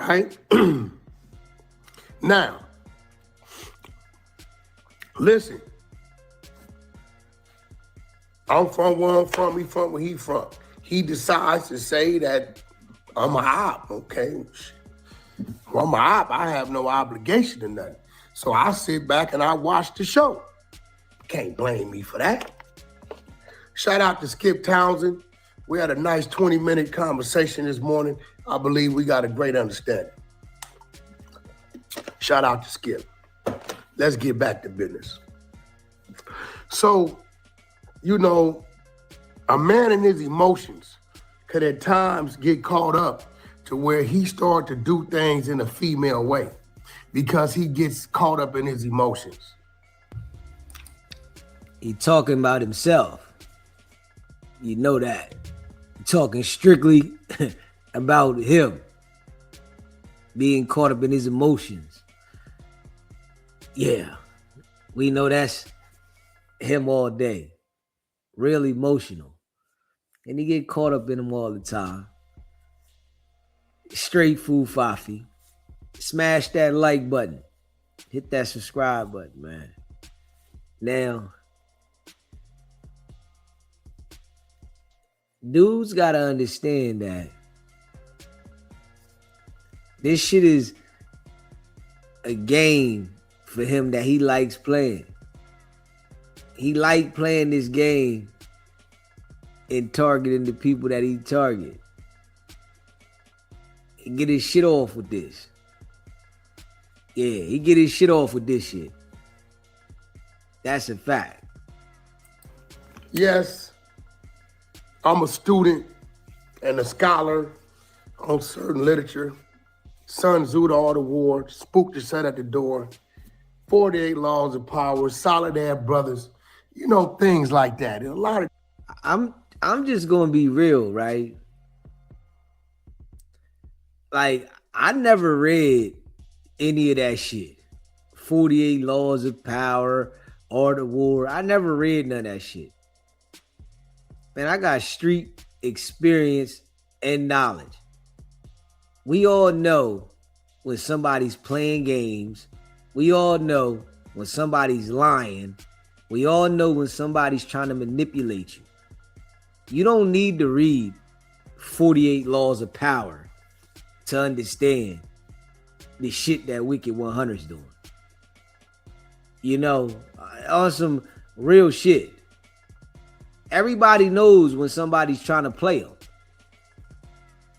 right? Now, listen. I'm from where I'm from. He from where he from. He decides to say that I'm a op. Okay, well, I'm a op. I have no obligation to nothing. So I sit back and I watch the show. Can't blame me for that. Shout out to Skip Townsend. We had a nice 20-minute conversation this morning. I believe we got a great understanding. Shout out to Skip. Let's get back to business. So, you know, a man in his emotions could at times get caught up to where he start to do things in a female way because he gets caught up in his emotions. He talking about himself. You know that. Talking strictly about him being caught up in his emotions. Yeah, we know that's him all day. Real emotional. And he get caught up in them all the time. Straight fool fafi. Smash that like button. Hit that subscribe button, man. Now, dudes gotta understand that this shit is a game for him that he likes playing. He like playing this game and targeting the people that he target. He get his shit off with this. Yeah, he get his shit off with this shit. That's a fact. Yes, I'm a student and a scholar on certain literature. Sun Tzu, the Art of War, Spook to Set at the Door, 48 Laws of Power, Solid Air Brothers, you know, things like that. And a lot of I'm just gonna be real, right? Like, I never read any of that shit. 48 Laws of Power, Art of War. I never read none of that shit. Man, I got street experience and knowledge. We all know when somebody's playing games. We all know when somebody's lying. We all know when somebody's trying to manipulate you. You don't need to read 48 Laws of Power to understand the shit that Wicked100's doing. You know, on some real shit. Everybody knows when somebody's trying to play them.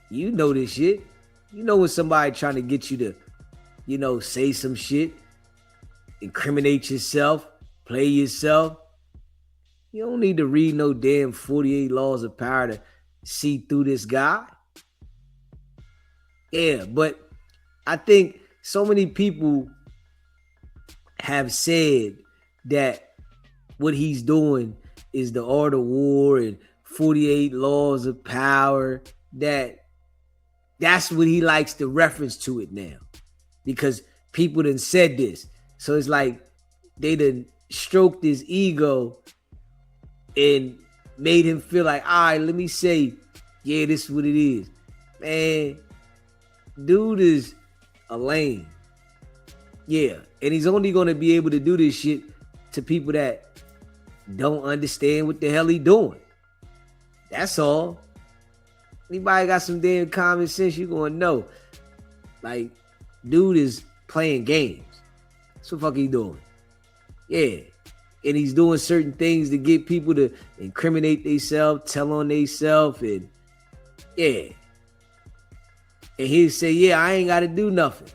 You know this shit. You know when somebody trying to get you to, you know, say some shit, incriminate yourself, play yourself. You don't need to read no damn 48 Laws of Power to see through this guy. Yeah, but I think so many people have said that what he's doing is the Art of War and 48 Laws of Power, that's what he likes to reference to it now. Because people done said this. So it's like they done stroked his ego and made him feel like, all right, let me say, yeah, this is what it is. Man, dude is a lame. Yeah, and he's only going to be able to do this shit to people that don't understand what the hell he doing. That's all. Anybody got some damn common sense, you going to know. Like, dude is playing games. That's what the fuck he doing. Yeah. And he's doing certain things to get people to incriminate themselves, tell on themselves, and yeah. And he'll say, yeah, I ain't got to do nothing.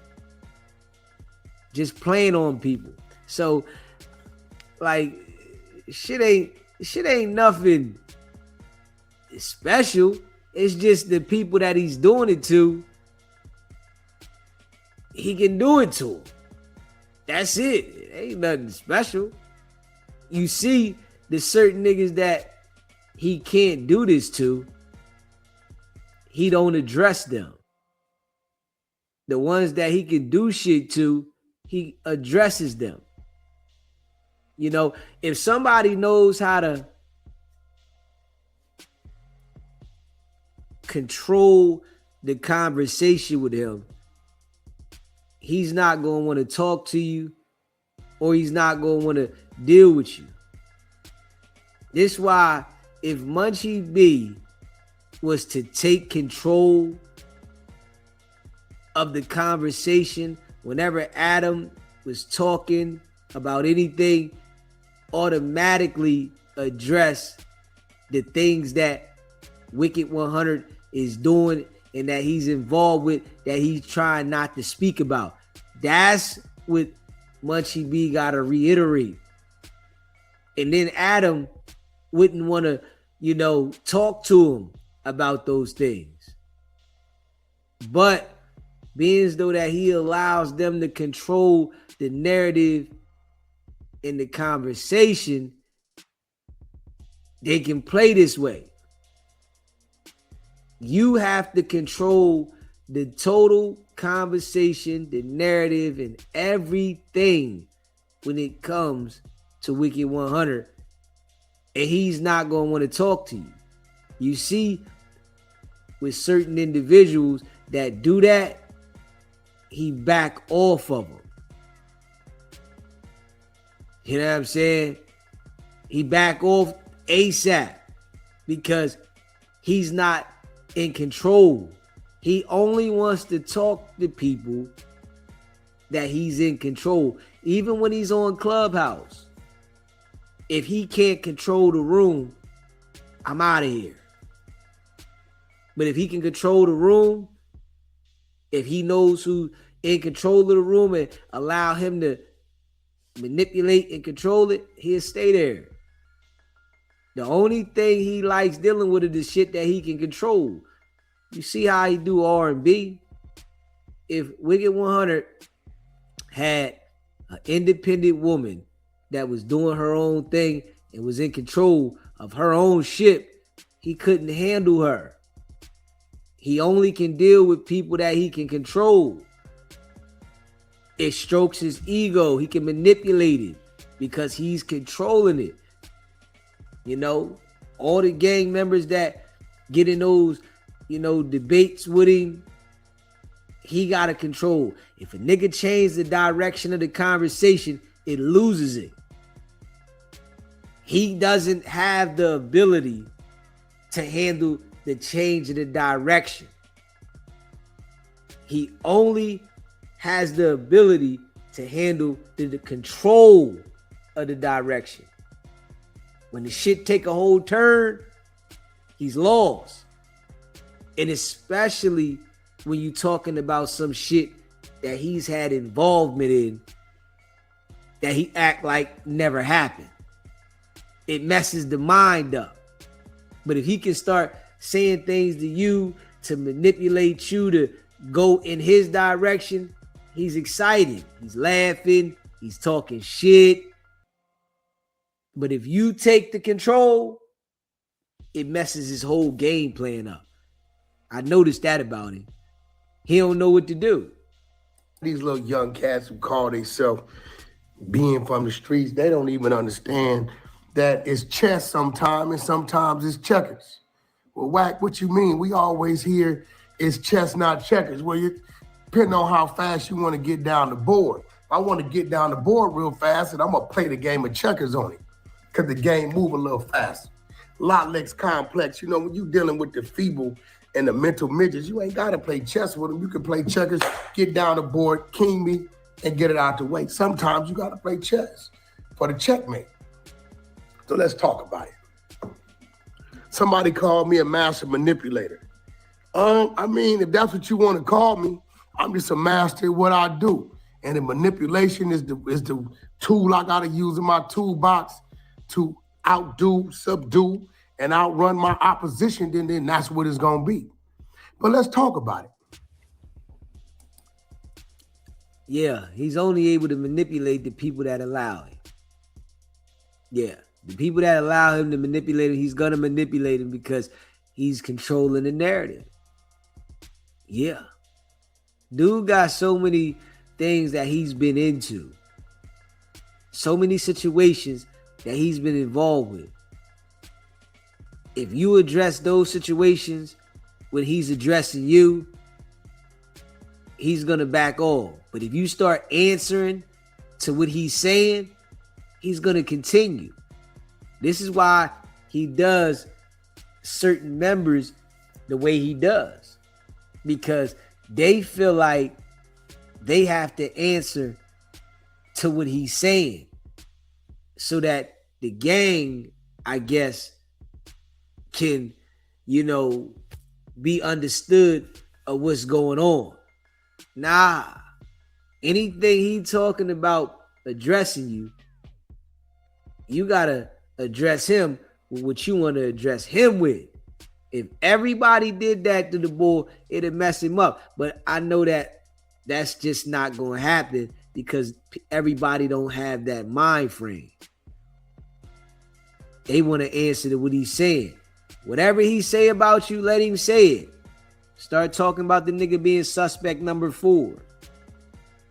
Just playing on people. So, like, shit ain't nothing special. It's just the people that he's doing it to, he can do it to them. That's it. It ain't nothing special. You see the certain niggas that he can't do this to, he don't address them. The ones that he can do shit to, he addresses them. You know, if somebody knows how to control the conversation with him he's not going to want to talk to you, or he's not going to want to deal with you. This why if Munchie B was to take control of the conversation whenever Adam was talking about anything, automatically address the things that Wicked100 is doing and that he's involved with, that he's trying not to speak about. That's what Munchie B got to reiterate. And then Adam wouldn't want to, talk to him about those things. But being as though that he allows them to control the narrative in the conversation, they can play this way. You have to control the total conversation, the narrative, and everything when it comes to Wicked100. And he's not going to want to talk to you. You see, with certain individuals that do that, he back off of them. You know what I'm saying? He back off ASAP because he's not in control. He only wants to talk to people that he's in control. Even when he's on Clubhouse, if he can't control the room, I'm out of here. But if he can control the room, if he knows who's in control of the room and allow him to manipulate and control it, he'll stay there. The only thing he likes dealing with is the shit that he can control. You see how he do R&B? If Wicked100 had an independent woman that was doing her own thing and was in control of her own ship, he couldn't handle her. He only can deal with people that he can control. It strokes his ego. He can manipulate it because he's controlling it. All the gang members that get in those, debates with him, he got to control. If a nigga changes the direction of the conversation, it loses it. He doesn't have the ability to handle the change of the direction. He only has the ability to handle the control of the direction. When the shit take a whole turn, he's lost. And especially when you talking about some shit that he's had involvement in that he act like never happened. It messes the mind up. But if he can start saying things to you to manipulate you to go in his direction, he's excited. He's laughing. He's talking shit. But if you take the control, it messes his whole game plan up. I noticed that about him. He don't know what to do. These little young cats who call themselves being from the streets, they don't even understand that it's chess sometimes and sometimes it's checkers. Well, Wack, what you mean? We always hear it's chess, not checkers. Well, depending on how fast you want to get down the board. If I want to get down the board real fast, and I'm going to play the game of checkers on it because the game move a little faster. A lot less complex. When you're dealing with the feeble and the mental midgets, you ain't got to play chess with them. You can play checkers, get down the board, king me, and get it out the way. Sometimes you got to play chess for the checkmate. So let's talk about it. Somebody called me a master manipulator. If that's what you want to call me, I'm just a master at what I do. And the manipulation is the tool I got to use in my toolbox to outdo, subdue, and outrun my opposition. Then that's what it's going to be. But let's talk about it. Yeah, he's only able to manipulate the people that allow him. Yeah, the people that allow him to manipulate him, he's going to manipulate him because he's controlling the narrative. Yeah. Dude got so many things that he's been into. So many situations that he's been involved with. If you address those situations when he's addressing you, he's going to back off. But if you start answering to what he's saying, he's going to continue. This is why he does certain members the way he does, because they feel like they have to answer to what he's saying so that the gang, I guess, can, be understood of what's going on. Nah, anything he talking about addressing you, you gotta address him with what you want to address him with. If everybody did that to the boy, it'd mess him up. But I know that that's just not going to happen because everybody don't have that mind frame. They want to answer to what he's saying. Whatever he say about you, let him say it. Start talking about the nigga being suspect number 4.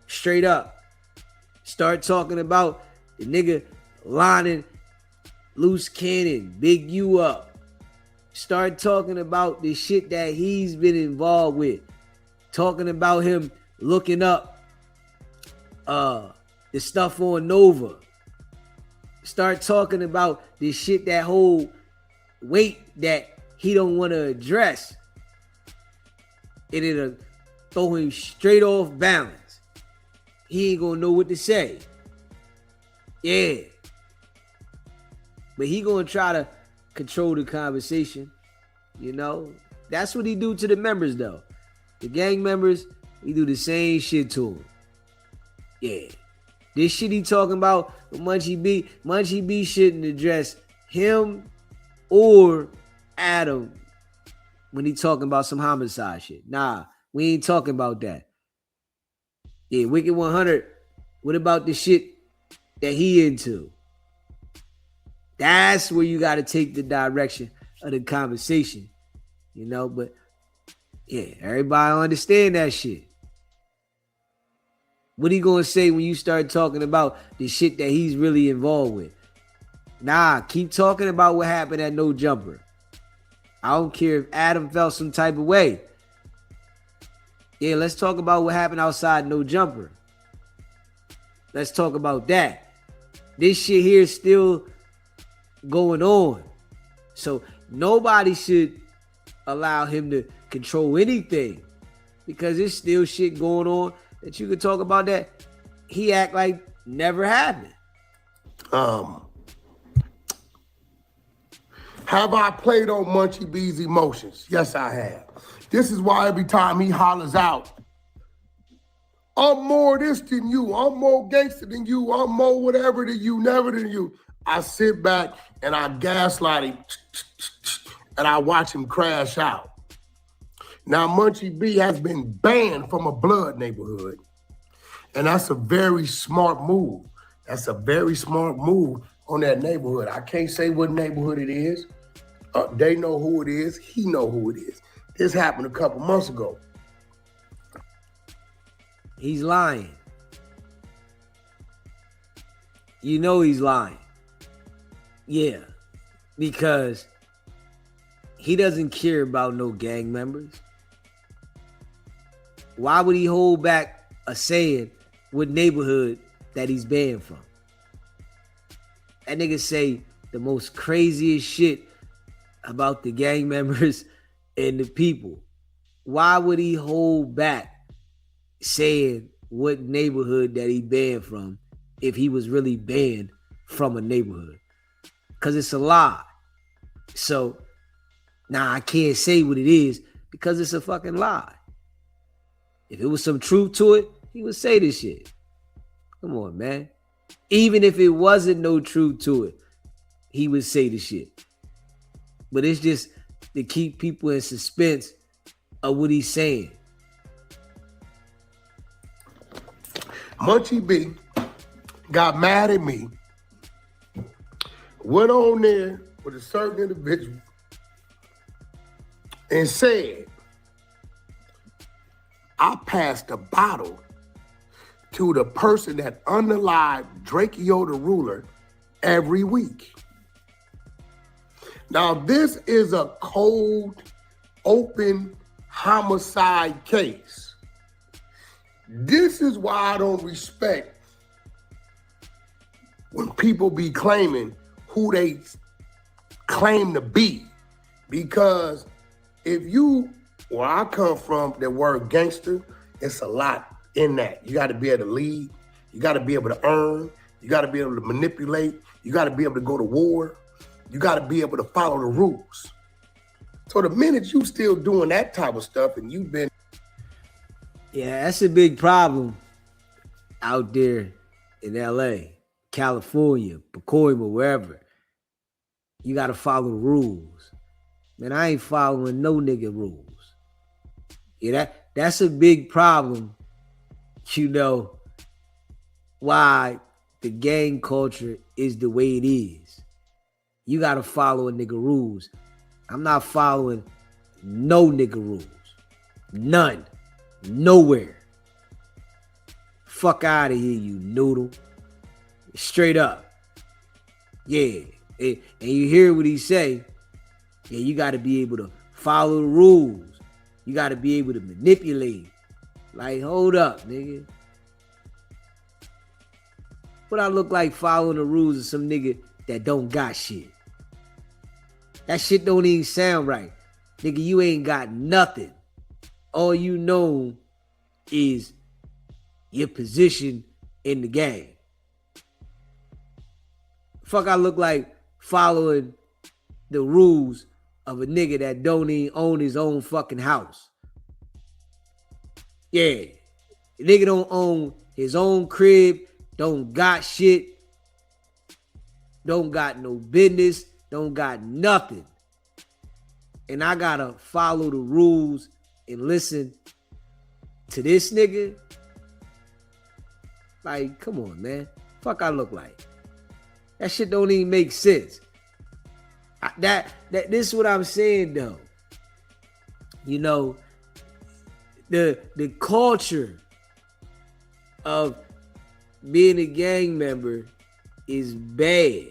Straight up. Start talking about the nigga lining Loose Cannon, Big U up. Start talking about the shit that he's been involved with. Talking about him looking up the stuff on Nova. Start talking about the shit, that whole weight that he don't want to address. It'll throw him straight off balance. He ain't gonna know what to say. Yeah. But he gonna try to control the conversation. That's what he do to the members, though. The gang members, he do the same shit to them. Yeah. This shit he talking about with Munchie B shouldn't address him or Adam when he talking about some homicide shit. Nah, we ain't talking about that. Yeah, Wicked100, what about the shit that he into? That's where you got to take the direction of the conversation, but yeah, everybody understand that shit. What he gonna say when you start talking about the shit that he's really involved with? Nah, keep talking about what happened at No Jumper. I don't care if Adam felt some type of way. Yeah, let's talk about what happened outside No Jumper. Let's talk about that. This shit here is still going on. So nobody should allow him to control anything because there's still shit going on that you could talk about that he act like never happened. Have I played on Munchie B's emotions? Yes, I have. This is why every time he hollers out, I'm more this than you, I'm more gangster than you, I'm more whatever than you, never than you. I sit back and I gaslight him and I watch him crash out. Now, Munchie B has been banned from a blood neighborhood. And that's a very smart move. That's a very smart move on that neighborhood. I can't say what neighborhood it is. They know who it is. He know who it is. This happened a couple months ago. He's lying. You know he's lying. Yeah, because he doesn't care about no gang members. Why would he hold back a saying what neighborhood that he's banned from? That nigga say the most craziest shit about the gang members and the people. Why would he hold back saying what neighborhood that he banned from if he was really banned from a neighborhood? Because it's a lie. So, I can't say what it is because it's a fucking lie. If it was some truth to it, he would say this shit. Come on, man. Even if it wasn't no truth to it, he would say the shit. But it's just to keep people in suspense of what he's saying. Munchie B got mad at me, went on there with a certain individual and said, I passed a bottle to the person that unalived Draco the Ruler every week. Now, this is a cold, open homicide case. This is why I don't respect when people be claiming who they claim to be. Because if you, where I come from, the word gangster, it's a lot in that. You got to be able to lead. You got to be able to earn. You got to be able to manipulate. You got to be able to go to war. You got to be able to follow the rules. So the minute you still doing that type of stuff and you've been... Yeah, that's a big problem out there in LA, California, Pacoima, wherever. You got to follow the rules. Man, I ain't following no nigga rules. Yeah, that's a big problem, you know, why the gang culture is the way it is. You got to follow a nigga rules. I'm not following no nigga rules. None. Nowhere. Fuck out of here, you noodle. Straight up. Yeah. And you hear what he say. Yeah, you got to be able to follow the rules. You got to be able to manipulate. Like, hold up, nigga. What I look like following the rules of some nigga that don't got shit? That shit don't even sound right. Nigga, you ain't got nothing. All you know is your position in the game. Fuck, I look like following the rules of a nigga that don't even own his own fucking house. Yeah. The nigga don't own his own crib, don't got shit, don't got no business, don't got nothing. And I gotta follow the rules and listen to this nigga. Like, come on, man. Fuck I look like. That shit don't even make sense. This is what I'm saying though. You know, the culture of being a gang member is bad.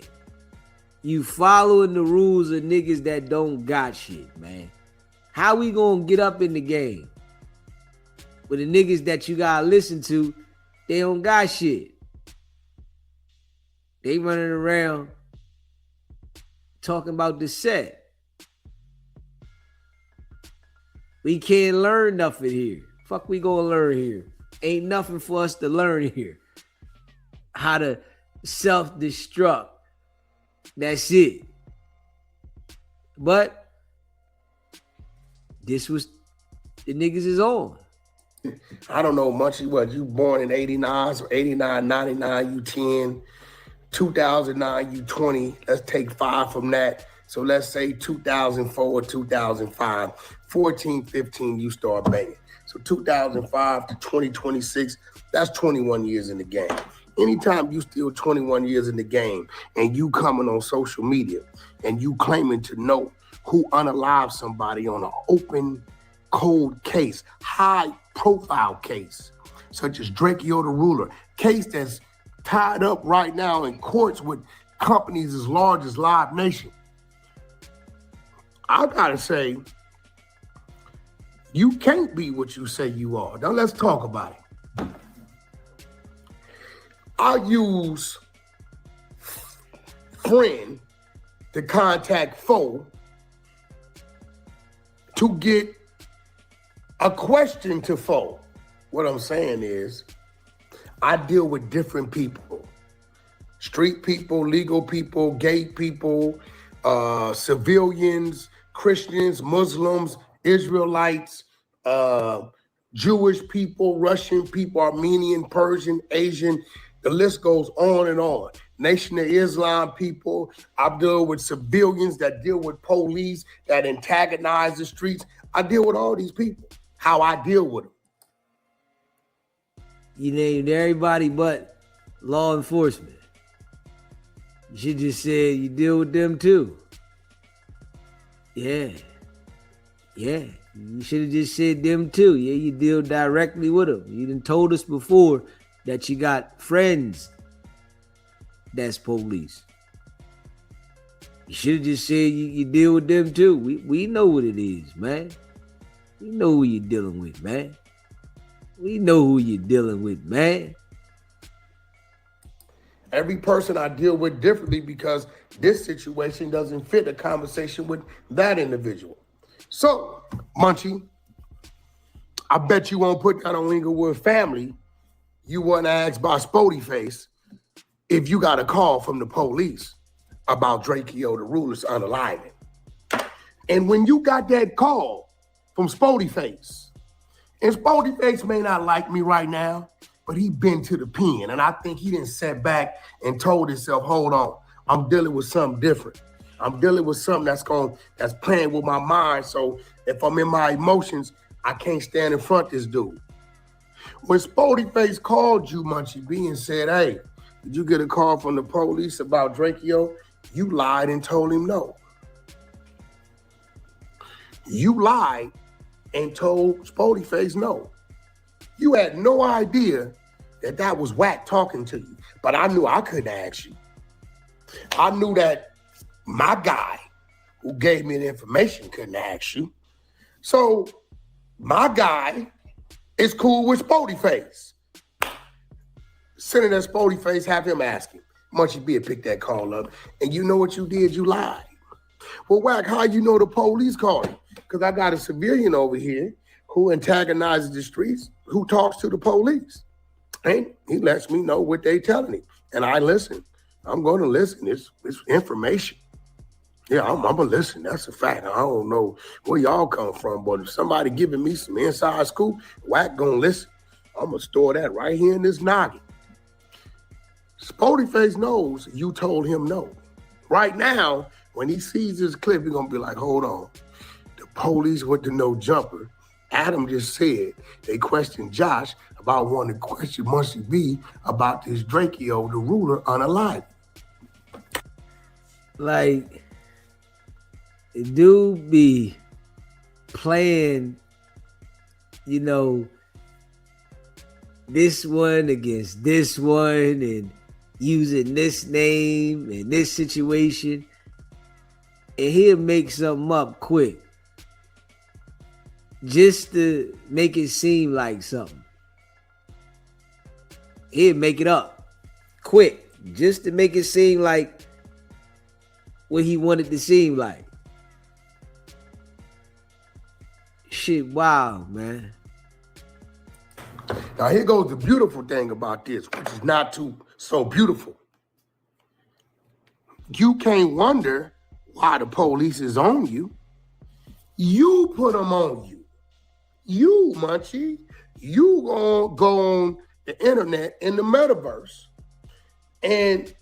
You following the rules of niggas that don't got shit, man. How we gonna get up in the game with the niggas that you gotta listen to, they don't got shit. They running around talking about the set. We can't learn nothing here. Fuck we gonna learn here? Ain't nothing for us to learn here. How to self-destruct. That's it. But this was the niggas is on. I don't know, Munchie, what, you born in 89, so 89, 99, you 10, 2009, you 20. Let's take 5 from that. So let's say 2004 or 2005, 14, 15, you start banging. So 2005 to 2026, that's 21 years in the game. Anytime you still 21 years in the game and you coming on social media and you claiming to know who unalived somebody on an open, cold case, high profile case, such as Draco the Ruler, case that's tied up right now in courts with companies as large as Live Nation. I gotta say, you can't be what you say you are. Now let's talk about it. I use friend to contact foe to get a question to foe. What I'm saying is, I deal with different people. Street people, legal people, gay people, civilians, Christians, Muslims, Israelites, Jewish people, Russian people, Armenian, Persian, Asian. The list goes on and on. Nation of Islam people. I deal with civilians that deal with police that antagonize the streets. I deal with all these people. How I deal with them. You named everybody but law enforcement. You should just say you deal with them too. Yeah. Yeah. You should have just said them too. Yeah, you deal directly with them. You done told us before that you got friends that's police. You should have just said you deal with them too. We know what it is, man. We know who you're dealing with, man. We know who you're dealing with, man. Every person I deal with differently because this situation doesn't fit a conversation with that individual. So, Munchie, I bet you won't put that on Inglewood family. You weren't asked by Spody Face if you got a call from the police about Draco the Ruler's unaliving. And when you got that call from Spody Face, and Spody Face may not like me right now, but he been to the pen, and I think he didn't sat back and told himself, hold on, I'm dealing with something different. I'm dealing with something that's playing with my mind, so if I'm in my emotions, I can't stand in front of this dude. When Spody Face called you, Munchie B, and said, hey, did you get a call from the police about Draco? You lied and told him no. You lied and told Spody Face no. You had no idea that was Wack talking to you, but I knew I couldn't ask you. I knew that my guy who gave me the information couldn't ask you. So my guy is cool with Spody Face. Send it at Spody Face, have him ask him. Munchie B pick that call up, and you know what you did? You lied. Well, Wack, how you know the police called you? Because I got a civilian over here who antagonizes the streets, who talks to the police. And he lets me know what they telling him. And I listen. I'm going to listen. It's information. Yeah, I'm going to listen. That's a fact. I don't know where y'all come from, but if somebody giving me some inside scoop, Wack going to listen. I'm going to store that right here in this noggin. Spody Face knows you told him no. Right now, when he sees this clip, he's going to be like, hold on. The police with the no jumper. Adam just said they questioned Josh about wanting to question Munchie B about this Draco the Ruler unalive. Like, the dude be playing, you know, this one against this one and using this name and this situation, and he'll make something up quick just to make it seem like something. He'll make it up quick just to make it seem like what he wanted to seem like. Shit, wow, man. Now here goes the beautiful thing about this, which is not too so beautiful. You can't wonder why the police is on you. You put them on you. You, Munchie, you gonna go on the internet in the metaverse and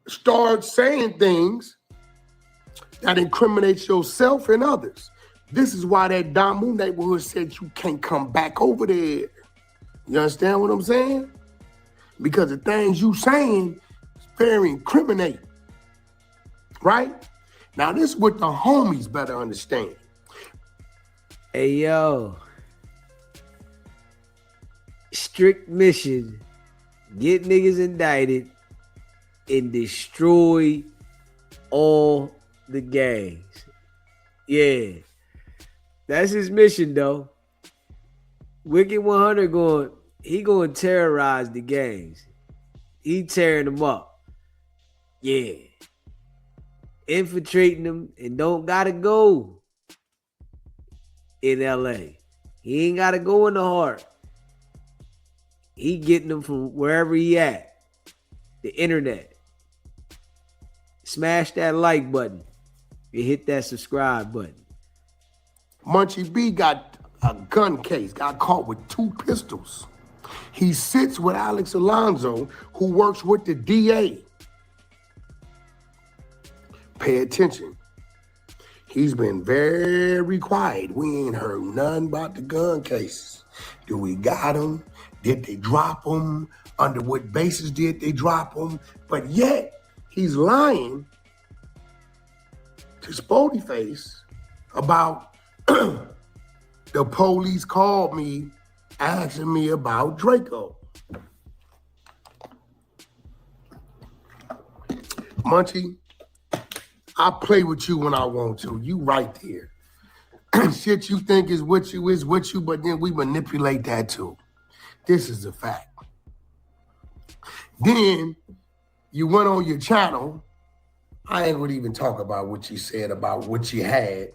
start saying things that incriminates yourself and others. This is why that Damu neighborhood said you can't come back over there. You understand what I'm saying? Because the things you saying is very incriminating. Right? Now this is what the homies better understand. Hey, yo. Strict mission. Get niggas indicted and destroy all the gangs. Yeah. That's his mission, though. Wicked100 going to terrorize the gangs. He tearing them up. Yeah. Infiltrating them and don't gotta go in LA. He ain't gotta go in the heart. He getting them from wherever he at. The internet. Smash that like button and hit that subscribe button. Munchie B got a gun case, got caught with 2 pistols. He sits with Alex Alonso, who works with the DA. Pay attention. He's been very quiet. We ain't heard nothing about the gun cases. Do we got them? Did they drop them? Under what basis did they drop them? But yet, he's lying to Spody Face about the police called me asking me about Draco. Munchie, I play with you when I want to. You right there. Shit you think is with you, but then we manipulate that too. This is a fact. Then you went on your channel. I ain't gonna even talk about what you said about what you had.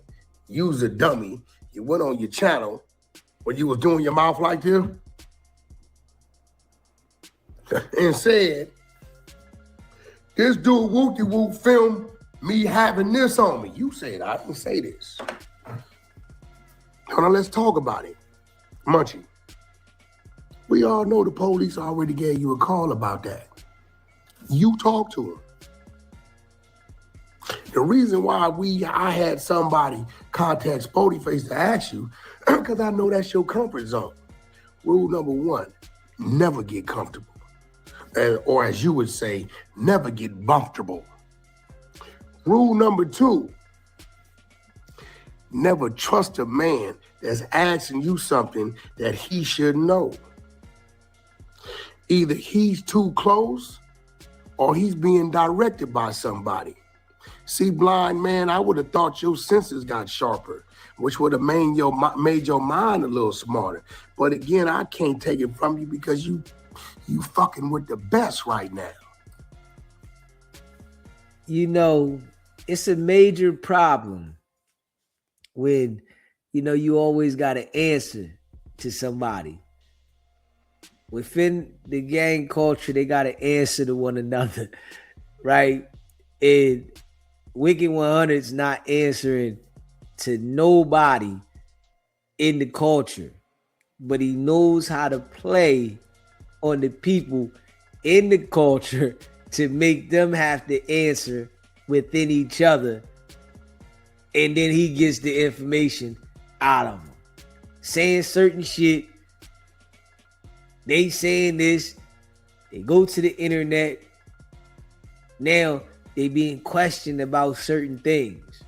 You was a dummy. You went on your channel when you was doing your mouth like this and said, this dude whoop-de-whoop filmed me having this on me. You said, I didn't say this. Now let's talk about it. Munchie, we all know the police already gave you a call about that. You talked to him. The reason why I had somebody contact Spotify to ask you, because I know that's your comfort zone. Rule number one, never get comfortable. Or as you would say, never get comfortable. Rule number two, never trust a man that's asking you something that he should know. Either he's too close or he's being directed by somebody. See, blind man, I would have thought your senses got sharper, which would have made your mind a little smarter. But again, I can't take it from you because you fucking with the best right now. You know, it's a major problem when, you know, you always got to answer to somebody. Within the gang culture, they got to answer to one another, right? And Wicked100's not answering to nobody in the culture, but he knows how to play on the people in the culture to make them have to answer within each other. And then he gets the information out of them. Saying certain shit. They saying this. They go to the internet. Now they being questioned about certain things.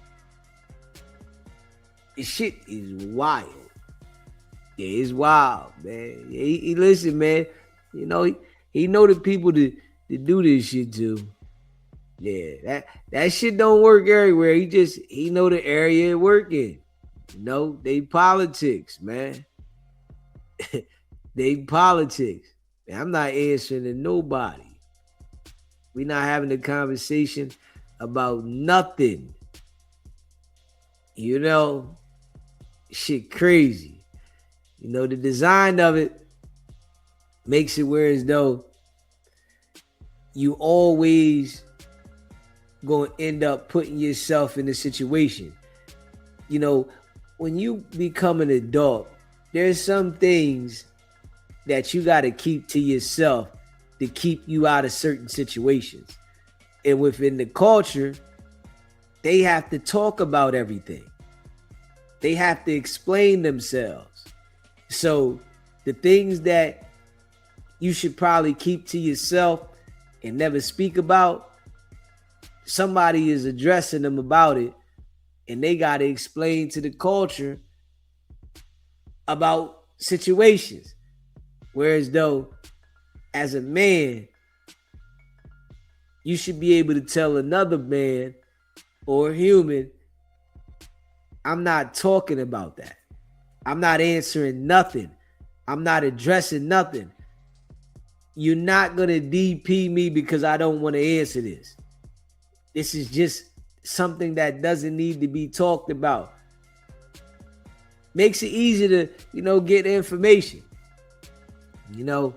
This shit is wild. Yeah, it's wild, man. He listen, man. You know, he know the people to do this shit to. Yeah, that shit don't work everywhere. He know the area it work in. You know, they politics, man. They politics. Man, I'm not answering to nobody. We not having a conversation about nothing. You know, shit crazy. You know, the design of it makes it where as though you always going to end up putting yourself in a situation. You know, when you become an adult, there's some things that you got to keep to yourself to keep you out of certain situations. And within the culture, they have to talk about everything. They have to explain themselves. So the things that you should probably keep to yourself and never speak about, somebody is addressing them about it, and they got to explain to the culture about situations. Whereas though, as a man, you should be able to tell another man or human, I'm not talking about that. I'm not answering nothing. I'm not addressing nothing. You're not going to DP me because I don't want to answer this. This is just something that doesn't need to be talked about. Makes it easy to, you know, get information. You know,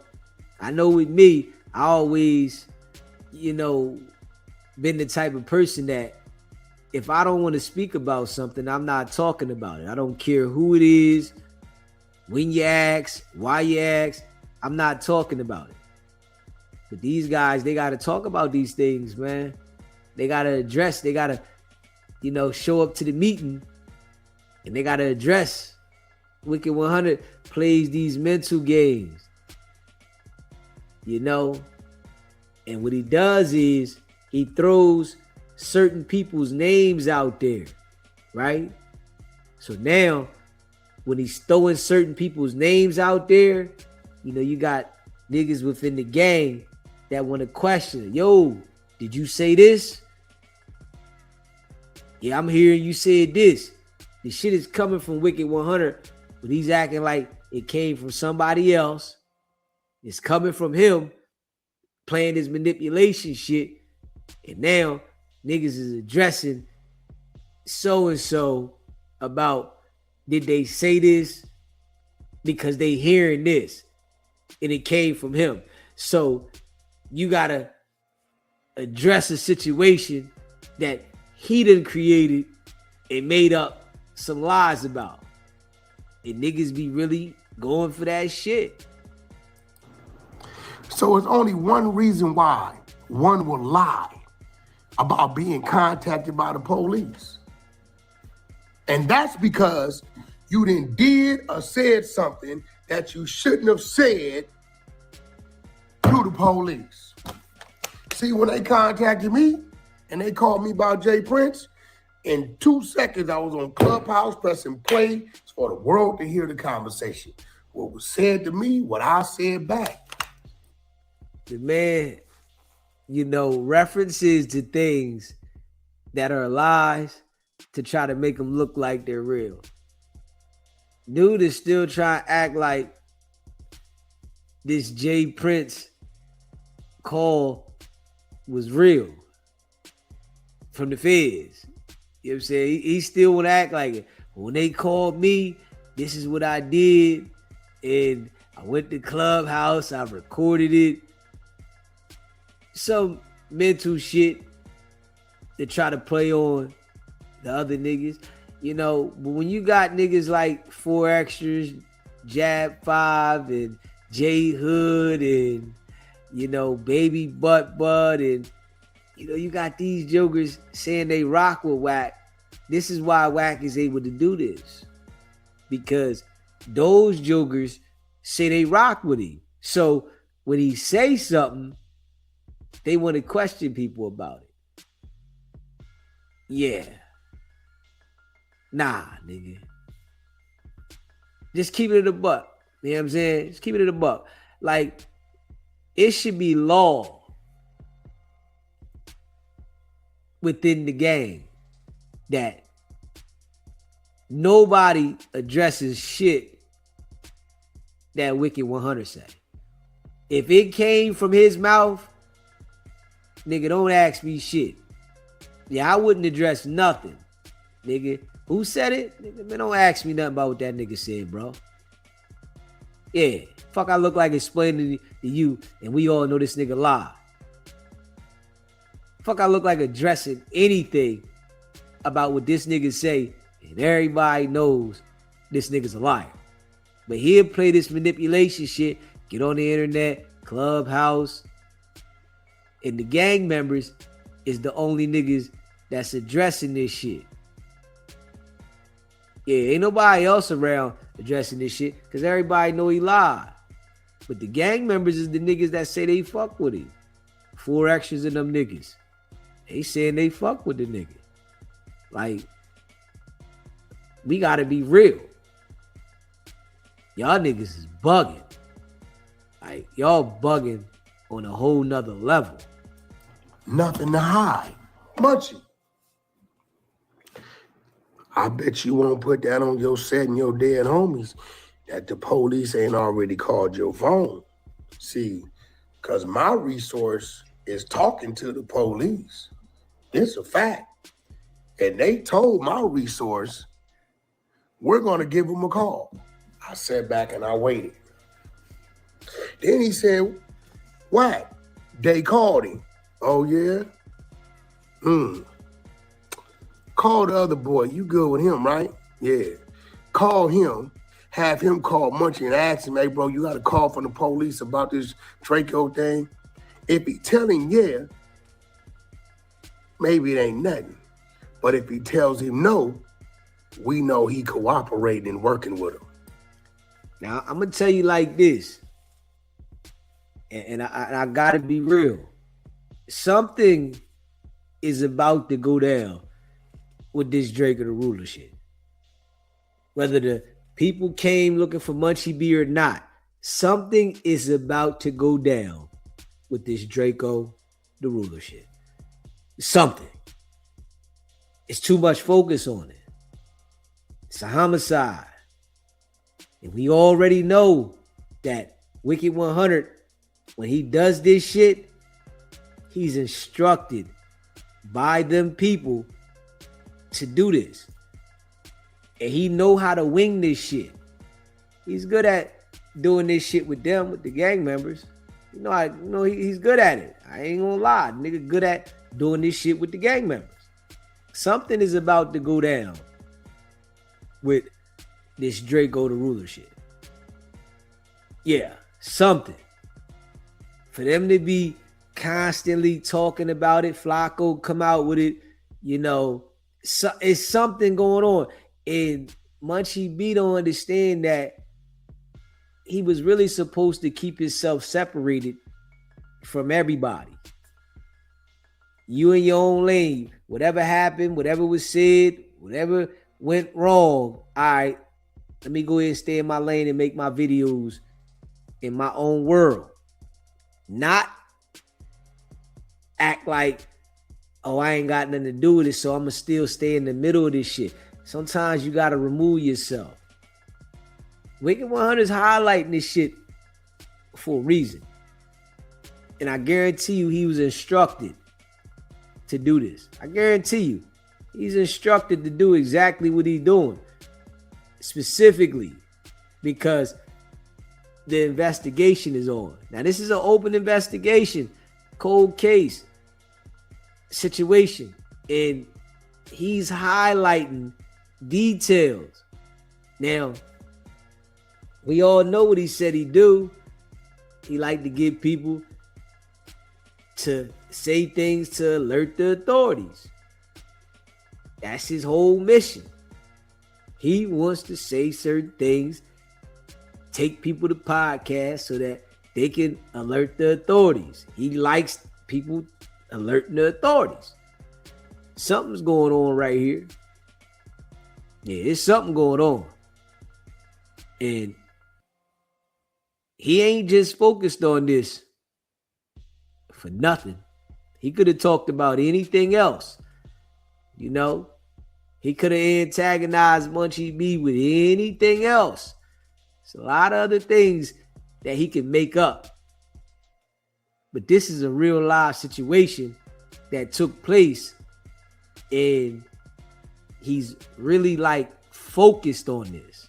I know with me, I always, you know, been the type of person that if I don't want to speak about something, I'm not talking about it. I don't care who it is, when you ask, why you ask, I'm not talking about it. But these guys, they got to talk about these things, man. They got to address, they got to, you know, show up to the meeting and they got to address. Wicked100 plays these mental games, you know, and what he does is he throws certain people's names out there, right? So now when he's throwing certain people's names out there, you know, you got niggas within the gang that want to question, yo, did you say this? Yeah, I'm hearing you said this. The shit is coming from Wicked100, but he's acting like it came from somebody else. It's coming from him playing his manipulation shit. And now niggas is addressing so-and-so about, did they say this? Because they hearing this. And it came from him. So you gotta address a situation that he done created and made up some lies about. And niggas be really going for that shit. So it's only one reason why one will lie about being contacted by the police. And that's because you then did or said something that you shouldn't have said to the police. See, when they contacted me and they called me about Jay Prince, in 2 seconds I was on Clubhouse pressing play for the world to hear the conversation. What was said to me, what I said back. The man, references to things that are lies to try to make them look like they're real. Dude is still trying to act like this Jay Prince call was real from the feds. You know what I'm saying? He still want to act like it. When they called me, this is what I did. And I went to Clubhouse, I recorded it. Some mental shit to try to play on the other niggas. But when you got niggas like 4 Extras, Jab 5, and J Hood, and, Baby Butt Bud, and, you got these jokers saying they rock with Wack. This is why Wack is able to do this. Because those jokers say they rock with him. So when he say something, they want to question people about it. Yeah. Nah, nigga. Just keep it in the buck. You know what I'm saying? Just keep it in the buck. Like, it should be law within the gang that nobody addresses shit that Wicked100 say. If it came from his mouth, nigga, don't ask me shit. Yeah, I wouldn't address nothing, nigga. Who said it? Nigga, man, don't ask me nothing about what that nigga said, bro. Yeah, fuck I look like explaining to you, and we all know this nigga lie. Fuck I look like addressing anything about what this nigga say, and everybody knows this nigga's a liar. But he'll play this manipulation shit, get on the internet, Clubhouse, and the gang members is the only niggas that's addressing this shit. Yeah, ain't nobody else around addressing this shit because everybody know he lied. But the gang members is the niggas that say they fuck with him. 4 Extras and them niggas. They saying they fuck with the nigga. Like, we gotta be real. Y'all niggas is bugging. Like, y'all bugging on a whole nother level. Nothing to hide. Munchie. I bet you won't put that on your set and your dead homies that the police ain't already called your phone. See, because my resource is talking to the police. It's a fact. And they told my resource, we're going to give them a call. I sat back and I waited. Then he said, what? They called him. Oh, yeah? Call the other boy. You good with him, right? Yeah. Call him. Have him call Munchie and ask him, hey, bro, you got a call from the police about this Draco thing? If he tell him yeah, maybe it ain't nothing. But if he tells him no, we know he cooperating and working with him. Now, I'm going to tell you like this, and I got to be real. Something is about to go down with this Draco the Ruler shit. Whether the people came looking for Munchie B or not, something is about to go down with this Draco the Ruler shit. Something. It's too much focus on it. It's a homicide. And we already know that Wicked100, when he does this shit, he's instructed by them people to do this. And he know how to wing this shit. He's good at doing this shit with them, with the gang members. He's good at it. I ain't gonna lie. Nigga good at doing this shit with the gang members. Something is about to go down with this Draco the Ruler shit. Yeah, something. For them to be constantly talking about it, Flacco come out with it, it's something going on. And Munchie B don't understand that he was really supposed to keep himself separated from everybody. You in your own lane. Whatever happened, whatever was said, whatever went wrong, all right, let me go ahead and stay in my lane and make my videos in my own world. Not act like, oh, I ain't got nothing to do with it, so I'm going to still stay in the middle of this shit. Sometimes you got to remove yourself. Wicked100 is highlighting this shit for a reason. And I guarantee you he was instructed to do this. I guarantee you he's instructed to do exactly what he's doing. Specifically because the investigation is on. Now, this is an open investigation, cold case situation. And he's highlighting details. Now, we all know what he said he do. He like to get people to say things to alert the authorities. That's his whole mission. He wants to say certain things, take people to podcasts so that they can alert the authorities. He likes people alerting the authorities. Something's going on right here. Yeah, there's something going on. And he ain't just focused on this for nothing. He could have talked about anything else. He could have antagonized Munchie B with anything else. It's a lot of other things that he can make up. But this is a real live situation that took place, and he's really focused on this.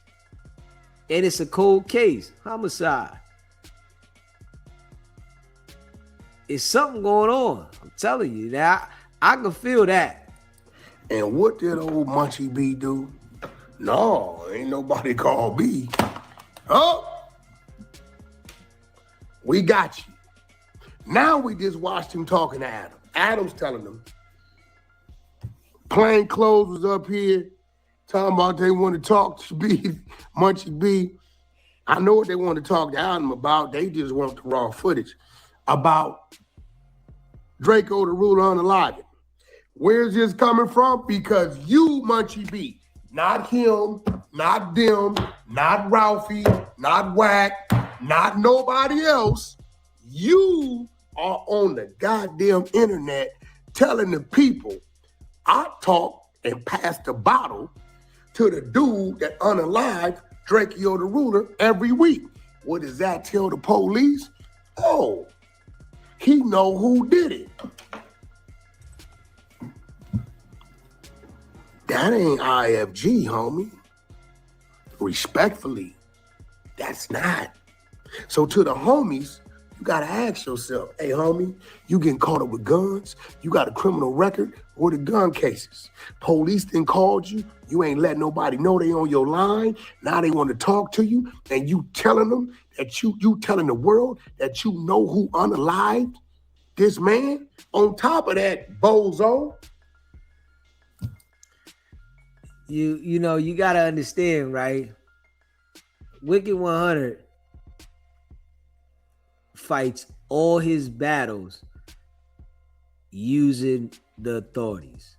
And it's a cold case, homicide. It's something going on. I'm telling you that I can feel that. And what did old Munchie B do? No, ain't nobody called B. Oh, we got you. Now we just watched him talking to Adam. Adam's telling him, plain clothes was up here talking about they want to talk to B, Munchie B. I know what they want to talk to Adam about. They just want the raw footage about Draco the Ruler unalive. Where's this coming from? Because you, Munchie B, not him, not them, not Ralphie, not Wack, not nobody else. You are on the goddamn internet telling the people I talk and pass the bottle to the dude that unalive Draco the Ruler every week. What does that tell the police? Oh, he know who did it. That ain't IFG, homie. Respectfully, that's not. So to the homies, you gotta ask yourself, hey homie, you getting caught up with guns? You got a criminal record? Or the gun cases? Police then called you, you ain't letting nobody know they on your line. Now they want to talk to you, and you telling them that you telling the world that you know who unalived this man? On top of that, bozo. You gotta understand, right? Wicked100 fights all his battles using the authorities.